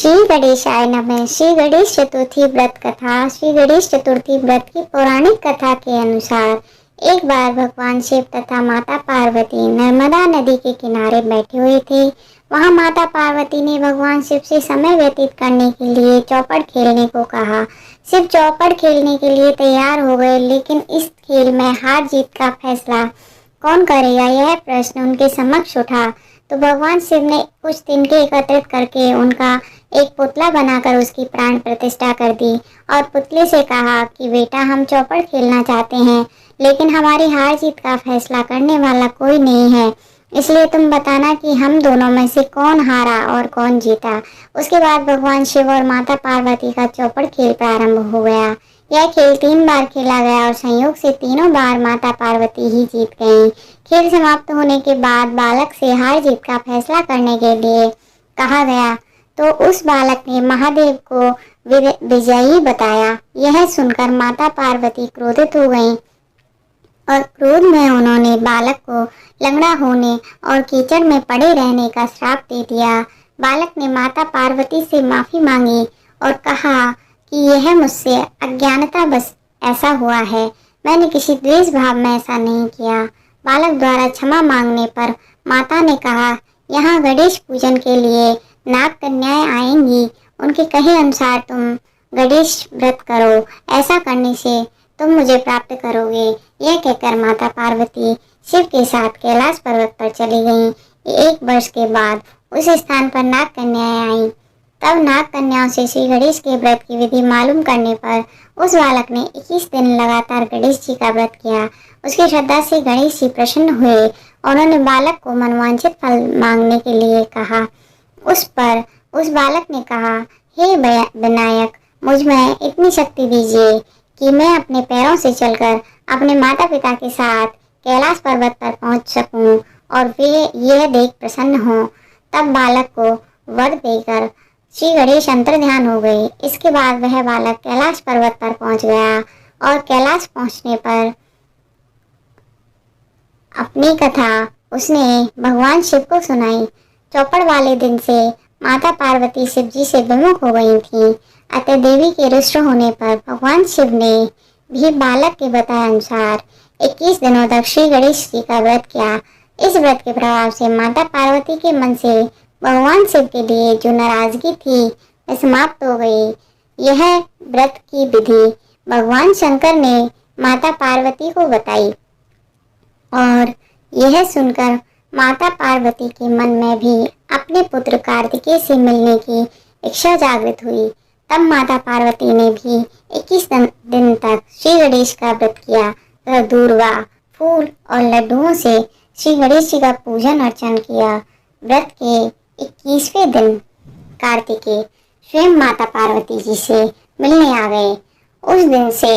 श्री गणेशाय नमः। श्री गणेश चतुर्थी व्रत कथा। श्री गणेश चतुर्थी व्रत की पौराणिक कथा के अनुसार एक बार भगवान शिव तथा माता पार्वती नर्मदा नदी के किनारे बैठे हुए थे। वहां माता पार्वती ने भगवान शिव से समय व्यतीत करने के लिए चौपड़ खेलने को कहा। शिव चौपड़ खेलने के लिए तैयार हो गए, लेकिन इस खेल में हार जीत का फैसला कौन करेगा, यह प्रश्न उनके समक्ष उठा। तो भगवान शिव ने कुछ तिनके एकत्रित करके उनका एक पुतला बनाकर उसकी प्राण प्रतिष्ठा कर दी और पुतले से कहा कि बेटा, हम चौपड़ खेलना चाहते हैं, लेकिन हमारी हार जीत का फैसला करने वाला कोई नहीं है, इसलिए तुम बताना कि हम दोनों में से कौन हारा और कौन जीता। उसके बाद भगवान शिव और माता पार्वती का चौपड़ खेल प्रारंभ हो गया। यह खेल 3 बार खेला गया और संयोग से तीनों बार माता पार्वती ही जीत गईं। खेल समाप्त होने के बाद बालक से हार जीत का फैसला करने के लिए कहा गया, तो उस बालक ने महादेव को विजयी बताया। यह सुनकर माता पार्वती क्रोधित हो गईं और क्रोध में उन्होंने बालक को लंगड़ा होने और कीचड़ में पड़े रहने का श्राप दे दिया। बालक ने माता पार्वती से माफी मांगी और कहा कि यह मुझसे अज्ञानता बस ऐसा हुआ है, मैंने किसी द्वेष भाव में ऐसा नहीं किया। बालक द्वारा क्षमा मांगने पर माता ने कहा, यहाँ गणेश पूजन के लिए नाग कन्याएं आएंगी, उनके कहे अनुसार तुम गणेश व्रत करो, ऐसा करने से तुम मुझे प्राप्त करोगे। यह कहकर माता पार्वती शिव के साथ कैलाश पर्वत पर चली गईं। 1 वर्ष के बाद उस स्थान पर नाग कन्याएं आईं। तब नाग कन्याओं से श्री गणेश के व्रत की विधि मालूम करने पर उस बालक ने 21 दिन लगातार गणेश जी का व्रत किया। उसकी श्रद्धा से गणेश जी प्रसन्न हुए और उन्होंने बालक को मनवांछित फल मांगने के लिए कहा। उस पर उस बालक ने कहा, हे विनायक, मुझ में इतनी शक्ति दीजिए कि मैं अपने पैरों से चलकर अपने माता पिता के साथ कैलाश पर्वत पर पहुंच सकूं और वे यह देख प्रसन्न हों। तब बालक को वर देकर श्री गणेश अंतर्ध्यान हो गए। इसके बाद वह बालक कैलाश पर्वत पर पहुंच गया और कैलाश पहुंचने पर अपनी कथा उसने भगवान शिव को सुनाई। चौपड़ वाले दिन से माता पार्वती शिव जी से विमुख हो गई थी। अतः देवी के रुष्ट होने पर भगवान शिव ने भी बालक के बताए अनुसार 21 दिनों तक श्री गणेश जी का व्रत किया। इस व्रत के प्रभाव से माता पार्वती के मन से भगवान शिव के लिए जो नाराजगी थी वह समाप्त हो गई। यह व्रत की विधि भगवान शंकर ने माता पार्वती को बताई और यह सुनकर माता पार्वती के मन में भी अपने पुत्र कार्तिकेय से मिलने की इच्छा जागृत हुई। तब माता पार्वती ने भी 21 दिन तक श्री गणेश का व्रत किया तथा दूर्वा, फूल और लड्डुओं से श्री गणेश जी का पूजन अर्चन किया। व्रत के 21वें दिन कार्तिकेय स्वयं माता पार्वती जी से मिलने आ गए। उस दिन से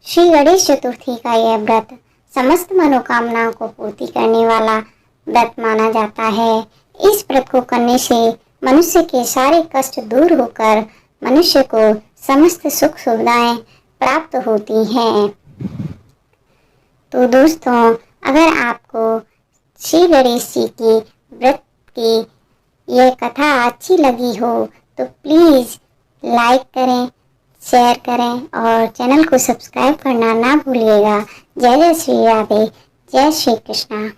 श्री गणेश चतुर्थी का यह व्रत समस्त मनोकामनाओं को पूर्ति करने वाला व्रत माना जाता है। इस व्रत को करने से मनुष्य के सारे कष्ट दूर होकर मनुष्य को समस्त सुख सुविधाएं प्राप्त होती हैं। तो दोस्तों, अगर आपको श्री गणेश जी की व्रत की यह कथा अच्छी लगी हो तो प्लीज़ लाइक करें, शेयर करें और चैनल को सब्सक्राइब करना ना भूलिएगा। जय जय श्री राधे, जय श्री कृष्णा।